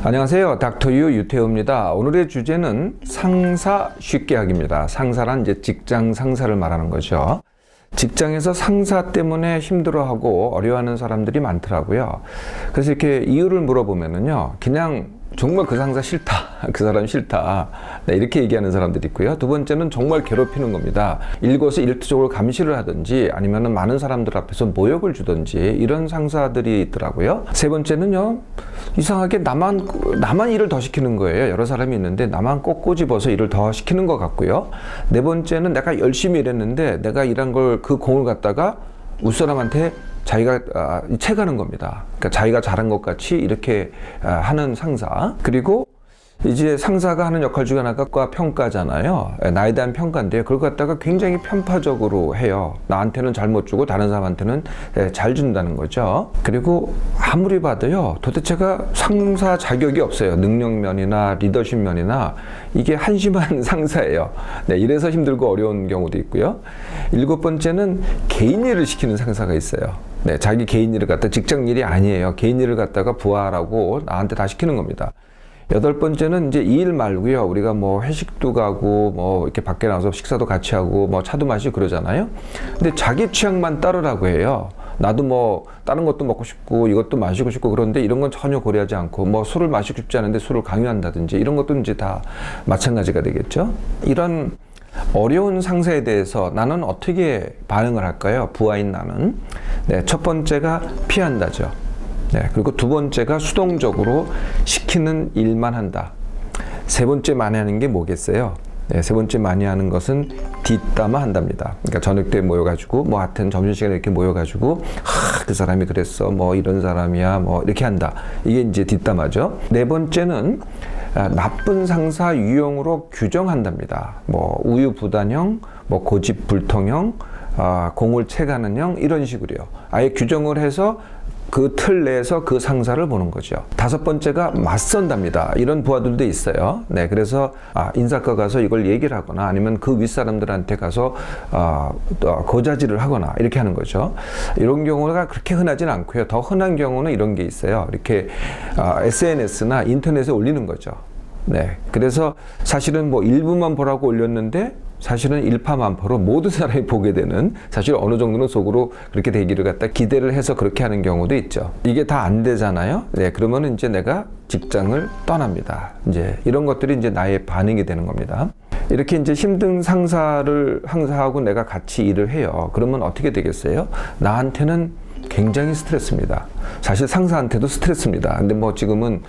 안녕하세요. 닥터유 유태우입니다. 오늘의 주제는 상사 쉽게 하기입니다. 상사란 이제 직장 상사를 말하는 거죠. 직장에서 상사 때문에 힘들어하고 어려워하는 사람들이 많더라고요. 그래서 이렇게 이유를 물어보면은요, 그냥 정말 그 상사 싫다, 그 사람 싫다, 네, 이렇게 얘기하는 사람들이 있고요. 두 번째는 정말 괴롭히는 겁니다. 일거수일투족을 감시를 하든지 아니면은 많은 사람들 앞에서 모욕을 주든지 이런 상사들이 있더라고요. 세 번째는요, 이상하게 나만 일을 더 시키는 거예요. 여러 사람이 있는데 나만 꼭 꼬집어서 일을 더 시키는 것 같고요. 네 번째는 내가 열심히 일했는데 내가 일한 걸 그 공을 갖다가 윗사람한테 자기가 채가는 겁니다. 그러니까 자기가 잘한 것 같이 이렇게 하는 상사. 그리고 이제 상사가 하는 역할 중에 하나가 평가잖아요. 나에 대한 평가인데요. 그걸 갖다가 굉장히 편파적으로 해요. 나한테는 잘못 주고 다른 사람한테는 잘 준다는 거죠. 그리고 아무리 봐도요, 도대체가 상사 자격이 없어요. 능력면이나 리더십면이나 이게 한심한 상사예요. 네, 이래서 힘들고 어려운 경우도 있고요. 일곱 번째는 개인 일을 시키는 상사가 있어요. 네, 자기 개인 일을 갖다 직장 일이 아니에요. 개인 일을 갖다가 부하라고 나한테 다 시키는 겁니다. 여덟 번째는 이제 이 일 말고요. 우리가 뭐 회식도 가고 뭐 이렇게 밖에 나가서 식사도 같이 하고 뭐 차도 마시고 그러잖아요. 근데 자기 취향만 따르라고 해요. 나도 뭐 다른 것도 먹고 싶고 이것도 마시고 싶고 그런데 이런 건 전혀 고려하지 않고 뭐 술을 마시고 싶지 않은데 술을 강요한다든지 이런 것도 이제 다 마찬가지가 되겠죠. 이런 어려운 상사에 대해서 나는 어떻게 반응을 할까요? 부하인 나는. 네, 첫 번째가 피한다죠. 네, 그리고 두 번째가 수동적으로 시키는 일만 한다. 세 번째 많이 하는 게 뭐겠어요? 네, 세 번째 많이 하는 것은 뒷담화 한답니다. 그러니까 저녁 때 모여가지고 뭐 하여튼 점심시간에 이렇게 모여가지고 그 사람이 그랬어, 뭐 이런 사람이야, 뭐 이렇게 한다. 이게 이제 뒷담화죠. 네 번째는 나쁜 상사 유형으로 규정한답니다. 뭐 우유부단형, 뭐 고집불통형, 공을 채가는 형 이런 식으로요. 아예 규정을 해서 그 틀 내에서 그 상사를 보는 거죠. 다섯 번째가 맞선답니다. 이런 부하들도 있어요. 네, 그래서 인사과 가서 이걸 얘기를 하거나 아니면 그 윗사람들한테 가서 고자질을 하거나 이렇게 하는 거죠. 이런 경우가 그렇게 흔하진 않고요. 더 흔한 경우는 이런 게 있어요. 이렇게 SNS나 인터넷에 올리는 거죠. 네, 그래서 사실은 뭐 일부만 보라고 올렸는데 사실은 일파만파로 모든 사람이 보게 되는, 사실 어느 정도는 속으로 그렇게 되기를 갖다 기대를 해서 그렇게 하는 경우도 있죠. 이게 다 안 되잖아요. 네, 그러면 이제 내가 직장을 떠납니다. 이제 이런 것들이 이제 나의 반응이 되는 겁니다. 이렇게 이제 힘든 상사하고 내가 같이 일을 해요. 그러면 어떻게 되겠어요? 나한테는 굉장히 스트레스입니다. 사실 상사한테도 스트레스입니다. 근데 뭐 지금은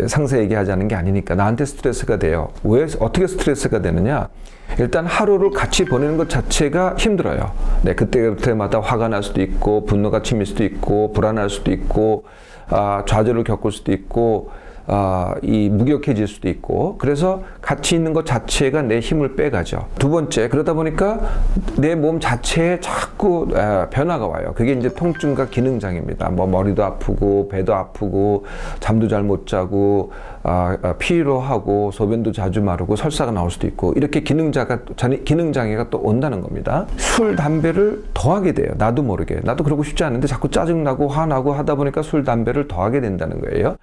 상사 얘기하자는 게 아니니까 나한테 스트레스가 돼요. 왜 어떻게 스트레스가 되느냐? 일단 하루를 같이 보내는 것 자체가 힘들어요. 네, 그때마다 화가 날 수도 있고 분노가 치밀 수도 있고 불안할 수도 있고 좌절을 겪을 수도 있고 이 무력해질 수도 있고, 그래서 같이 있는 것 자체가 내 힘을 빼가죠. 두 번째, 그러다 보니까 내 몸 자체에 자꾸 변화가 와요. 그게 이제 통증과 기능장애입니다. 뭐 머리도 아프고 배도 아프고 잠도 잘 못 자고 피로하고 소변도 자주 마르고 설사가 나올 수도 있고, 이렇게 기능장애가 또 온다는 겁니다. 술, 담배를 더하게 돼요. 나도 모르게. 나도 그러고 싶지 않은데 자꾸 짜증나고 화나고 하다 보니까 술, 담배를 더하게 된다는 거예요.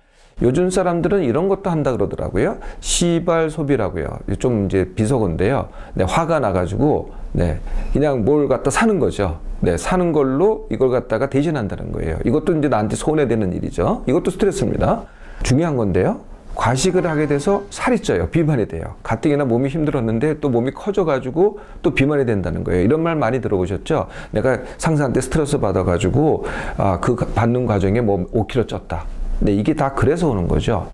요즘 사람들은 이런 것도 한다 그러더라고요. 시발 소비라고요. 좀 이제 비속어인데요. 네, 화가 나가지고, 네, 그냥 뭘 갖다 사는 거죠. 네, 사는 걸로 이걸 갖다가 대신한다는 거예요. 이것도 이제 나한테 손해되는 일이죠. 이것도 스트레스입니다. 중요한 건데요. 과식을 하게 돼서 살이 쪄요. 비만이 돼요. 가뜩이나 몸이 힘들었는데 또 몸이 커져가지고 또 비만이 된다는 거예요. 이런 말 많이 들어보셨죠? 내가 상사한테 스트레스 받아가지고 그 받는 과정에 뭐 5kg 쪘다. 네, 이게 다 그래서 오는 거죠.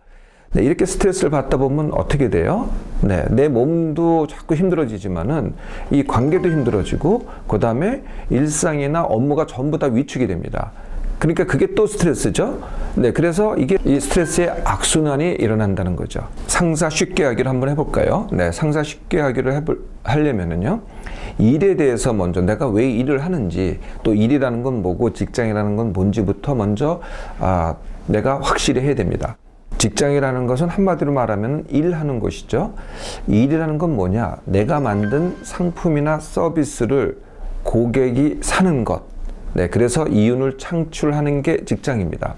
네, 이렇게 스트레스를 받다 보면 어떻게 돼요? 네, 내 몸도 자꾸 힘들어지지만은 이 관계도 힘들어지고, 그 다음에 일상이나 업무가 전부 다 위축이 됩니다. 그러니까 그게 또 스트레스죠. 네, 그래서 이게 이 스트레스의 악순환이 일어난다는 거죠. 상사 쉽게 하기를 한번 해볼까요? 네, 상사 쉽게 하기를 하려면은요, 일에 대해서 먼저 내가 왜 일을 하는지, 또 일이라는 건 뭐고 직장이라는 건 뭔지부터 먼저 내가 확실히 해야 됩니다. 직장이라는 것은 한마디로 말하면 일하는 것이죠. 일이라는 건 뭐냐? 내가 만든 상품이나 서비스를 고객이 사는 것, 네, 그래서 이윤을 창출하는 게 직장입니다.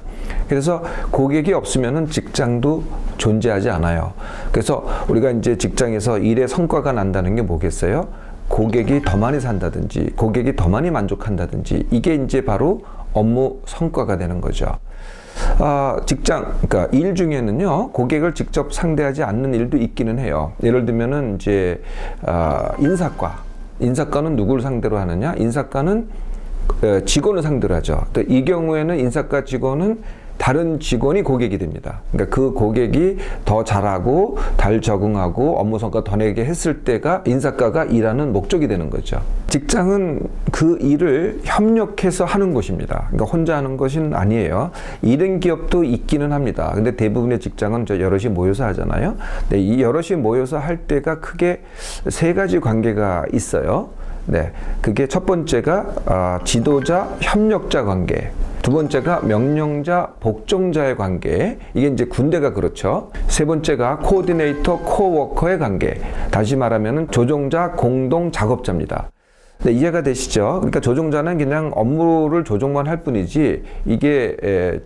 그래서 고객이 없으면은 직장도 존재하지 않아요. 그래서 우리가 이제 직장에서 일의 성과가 난다는 게 뭐겠어요? 고객이 더 많이 산다든지, 고객이 더 많이 만족한다든지, 이게 이제 바로 업무 성과가 되는 거죠. 그러니까 일 중에는요, 고객을 직접 상대하지 않는 일도 있기는 해요. 예를 들면은 이제, 인사과는 누구를 상대로 하느냐? 인사과는 직원을 상대로 하죠. 또 이 경우에는 인사과 직원은 다른 직원이 고객이 됩니다. 그러니까 그 고객이 더 잘하고 잘 적응하고 업무 성과 더 내게 했을 때가 인사과가 일하는 목적이 되는 거죠. 직장은 그 일을 협력해서 하는 곳입니다. 그러니까 혼자 하는 것은 아니에요. 이런 기업도 있기는 합니다. 근데 대부분의 직장은 여럿이 모여서 하잖아요. 근데 이 여럿이 모여서 할 때가 크게 세 가지 관계가 있어요. 네, 그게 첫 번째가 지도자, 협력자 관계. 두 번째가 명령자, 복종자의 관계. 이게 이제 군대가 그렇죠. 세 번째가 코디네이터, 코워커의 관계. 다시 말하면 조종자, 공동 작업자입니다. 네, 이해가 되시죠? 그러니까 조종자는 그냥 업무를 조종만 할 뿐이지 이게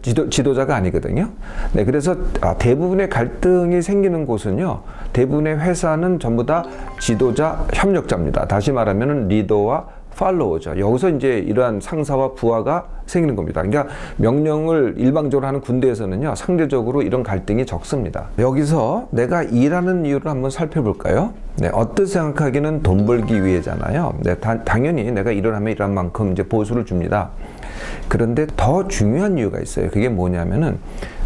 지도자가 아니거든요. 네, 그래서 대부분의 갈등이 생기는 곳은요, 대부분의 회사는 전부 다 지도자, 협력자입니다. 다시 말하면 리더와 팔로워죠. 여기서 이제 이러한 상사와 부하가 생기는 겁니다. 그러니까 명령을 일방적으로 하는 군대에서는요, 상대적으로 이런 갈등이 적습니다. 여기서 내가 일하는 이유를 한번 살펴볼까요? 네, 어떻게 생각하기는 돈 벌기 위해잖아요. 네, 당연히 내가 일을 하면 일한 만큼 이제 보수를 줍니다. 그런데 더 중요한 이유가 있어요. 그게 뭐냐면은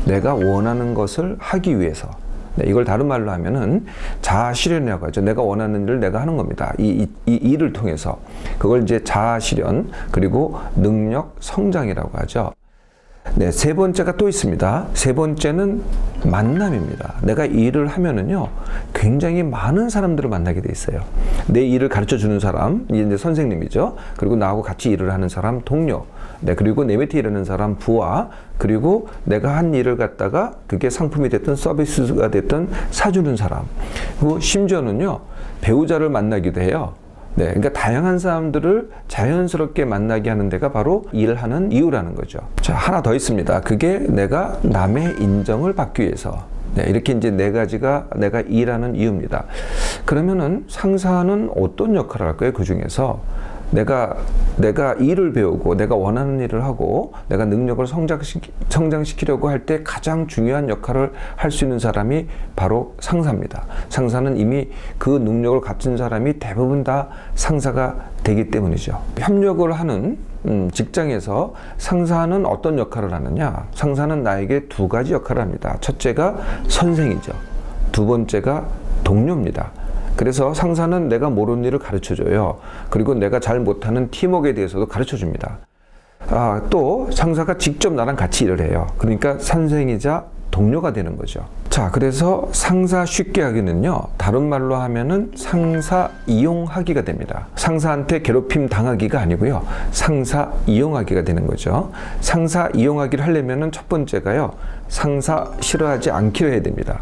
내가 원하는 것을 하기 위해서. 네, 이걸 다른 말로 하면은 자아실현이라고 하죠. 내가 원하는 일을 내가 하는 겁니다. 이 일을 통해서. 그걸 이제 자아실현, 그리고 능력 성장이라고 하죠. 네, 세 번째가 또 있습니다. 세 번째는 만남입니다. 내가 일을 하면은요, 굉장히 많은 사람들을 만나게 돼 있어요. 내 일을 가르쳐 주는 사람, 이제 선생님이죠. 그리고 나하고 같이 일을 하는 사람, 동료. 네, 그리고 내 밑에 일하는 사람, 부하. 그리고 내가 한 일을 갖다가 그게 상품이 됐든 서비스가 됐든 사주는 사람. 그리고 심지어는요, 배우자를 만나기도 해요. 네, 그러니까 다양한 사람들을 자연스럽게 만나게 하는 데가 바로 일하는 이유라는 거죠. 자, 하나 더 있습니다. 그게 내가 남의 인정을 받기 위해서. 네, 이렇게 이제 네 가지가 내가 일하는 이유입니다. 그러면은 상사는 어떤 역할을 할까요? 그 중에서 내가 일을 배우고 내가 원하는 일을 하고 내가 능력을 성장시키려고 할 때 가장 중요한 역할을 할 수 있는 사람이 바로 상사입니다. 상사는 이미 그 능력을 갖춘 사람이 대부분 다 상사가 되기 때문이죠. 협력을 하는 직장에서 상사는 어떤 역할을 하느냐? 상사는 나에게 두 가지 역할을 합니다. 첫째가 선생이죠. 두 번째가 동료입니다. 그래서 상사는 내가 모르는 일을 가르쳐줘요. 그리고 내가 잘 못하는 팀워크에 대해서도 가르쳐줍니다. 또 상사가 직접 나랑 같이 일을 해요. 그러니까 선생이자 동료가 되는 거죠. 자, 그래서 상사 쉽게 하기는요, 다른 말로 하면은 상사 이용하기가 됩니다. 상사한테 괴롭힘 당하기가 아니고요, 상사 이용하기가 되는 거죠. 상사 이용하기를 하려면은 첫 번째가요, 상사 싫어하지 않기로 해야 됩니다.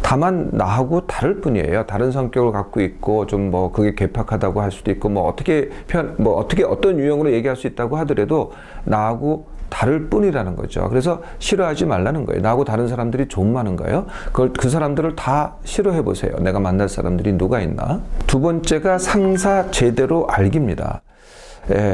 다만 나하고 다를 뿐이에요. 다른 성격을 갖고 있고 좀 뭐 그게 괴팍하다고 할 수도 있고 어떻게 어떤 유형으로 얘기할 수 있다고 하더라도 나하고 다를 뿐이라는 거죠. 그래서 싫어하지 말라는 거예요. 나하고 다른 사람들이 좀 많은가요? 그 사람들을 다 싫어해 보세요. 내가 만날 사람들이 누가 있나? 두 번째가 상사 제대로 알기입니다.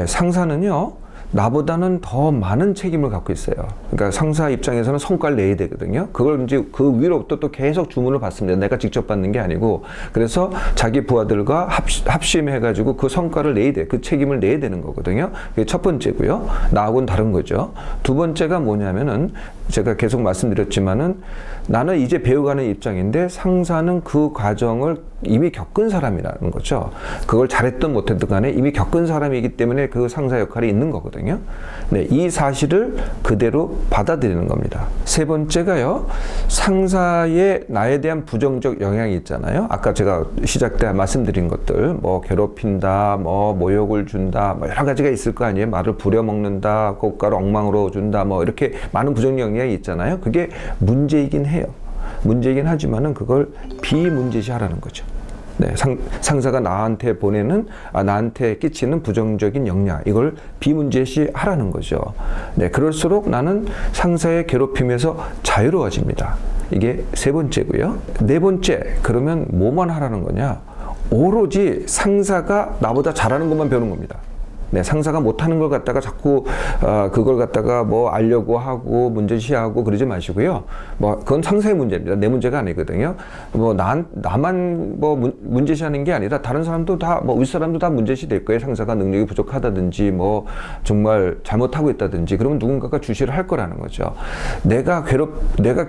상사는요, 나보다는 더 많은 책임을 갖고 있어요. 그러니까 상사 입장에서는 성과를 내야 되거든요. 그걸 이제 그 위로부터 또 계속 주문을 받습니다. 내가 직접 받는 게 아니고. 그래서 자기 부하들과 합심해가지고 그 성과를 내야 돼. 그 책임을 내야 되는 거거든요. 그게 첫 번째고요. 나하고는 다른 거죠. 두 번째가 뭐냐면은 제가 계속 말씀드렸지만은 나는 이제 배워가는 입장인데 상사는 그 과정을 이미 겪은 사람이라는 거죠. 그걸 잘했든 못했든 간에 이미 겪은 사람이기 때문에 그 상사 역할이 있는 거거든요. 네, 이 사실을 그대로 받아들이는 겁니다. 세 번째가요, 상사의 나에 대한 부정적 영향이 있잖아요. 아까 제가 시작 때 말씀드린 것들, 뭐 괴롭힌다, 뭐 모욕을 준다, 뭐 여러 가지가 있을 거 아니에요. 말을 부려먹는다, 고가를 엉망으로 준다, 뭐 이렇게 많은 부정 영향이 있잖아요. 그게 문제이긴 해요. 문제이긴 하지만은 그걸 비문제시하라는 거죠. 네, 상사가 나한테 보내는 나한테 끼치는 부정적인 영향 이걸 비문제시하라는 거죠. 네, 그럴수록 나는 상사의 괴롭힘에서 자유로워집니다. 이게 세 번째고요. 네 번째, 그러면 뭐만 하라는 거냐? 오로지 상사가 나보다 잘하는 것만 배우는 겁니다. 네, 상사가 못하는 걸 갖다가 자꾸 그걸 갖다가 뭐 알려고 하고 문제시하고 그러지 마시고요. 뭐 그건 상사의 문제입니다. 내 문제가 아니거든요. 뭐 나만 뭐 문제시하는 게 아니라 다른 사람도 다 뭐 윗사람도 다 문제시 될 거예요. 상사가 능력이 부족하다든지 뭐 정말 잘못하고 있다든지 그러면 누군가가 주시를 할 거라는 거죠. 내가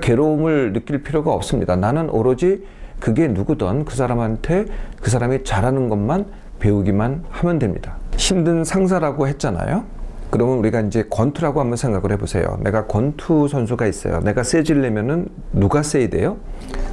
괴로움을 느낄 필요가 없습니다. 나는 오로지 그게 누구든 그 사람한테 그 사람이 잘하는 것만 배우기만 하면 됩니다. 힘든 상사라고 했잖아요. 그러면 우리가 이제 권투라고 한번 생각을 해보세요. 내가 권투 선수가 있어요. 내가 세지려면은 누가 세야 돼요?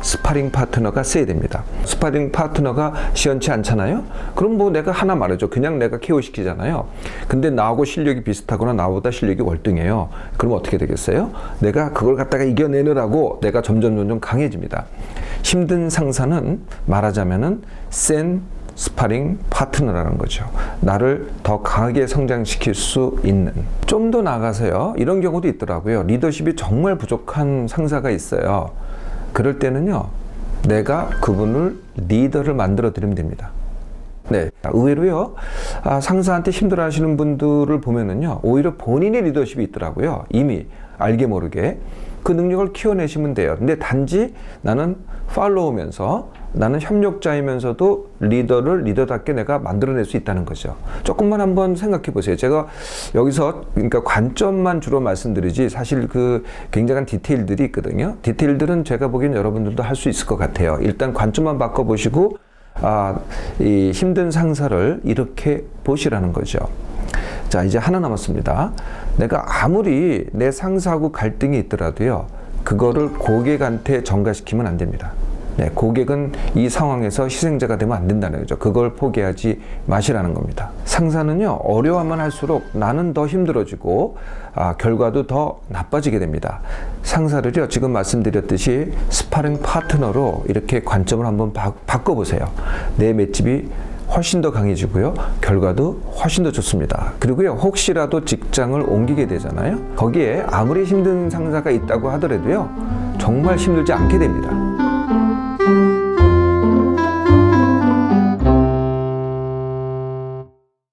스파링 파트너가 세야 됩니다. 스파링 파트너가 시원치 않잖아요. 그럼 뭐 내가 하나 말하죠. 그냥 내가 케어 시키잖아요. 근데 나하고 실력이 비슷하거나 나보다 실력이 월등해요. 그럼 어떻게 되겠어요? 내가 그걸 갖다가 이겨내느라고 내가 점점 강해집니다. 힘든 상사는 말하자면은 센 스파링 파트너라는 거죠. 나를 더 강하게 성장시킬 수 있는. 좀 더 나가서요. 이런 경우도 있더라고요. 리더십이 정말 부족한 상사가 있어요. 그럴 때는요. 내가 그분을 리더를 만들어 드리면 됩니다. 네. 의외로요. 상사한테 힘들어 하시는 분들을 보면은요. 오히려 본인의 리더십이 있더라고요. 이미 알게 모르게. 그 능력을 키워내시면 돼요. 근데 단지 나는 팔로우면서 나는 협력자이면서도 리더를 리더답게 내가 만들어낼 수 있다는 거죠. 조금만 한번 생각해 보세요. 제가 여기서 그러니까 관점만 주로 말씀드리지 사실 그 굉장한 디테일들이 있거든요. 디테일들은 제가 보기엔 여러분들도 할 수 있을 것 같아요. 일단 관점만 바꿔보시고 이 힘든 상사를 이렇게 보시라는 거죠. 자, 이제 하나 남았습니다. 내가 아무리 내 상사하고 갈등이 있더라도요. 그거를 고객한테 전가시키면 안 됩니다. 네, 고객은 이 상황에서 희생자가 되면 안 된다는 거죠. 그걸 포기하지 마시라는 겁니다. 상사는요, 어려워만 할수록 나는 더 힘들어지고 결과도 더 나빠지게 됩니다. 상사를요, 지금 말씀드렸듯이 스파링 파트너로 이렇게 관점을 한번 바꿔보세요. 내 맷집이 훨씬 더 강해지고요. 결과도 훨씬 더 좋습니다. 그리고요, 혹시라도 직장을 옮기게 되잖아요. 거기에 아무리 힘든 상사가 있다고 하더라도요, 정말 힘들지 않게 됩니다.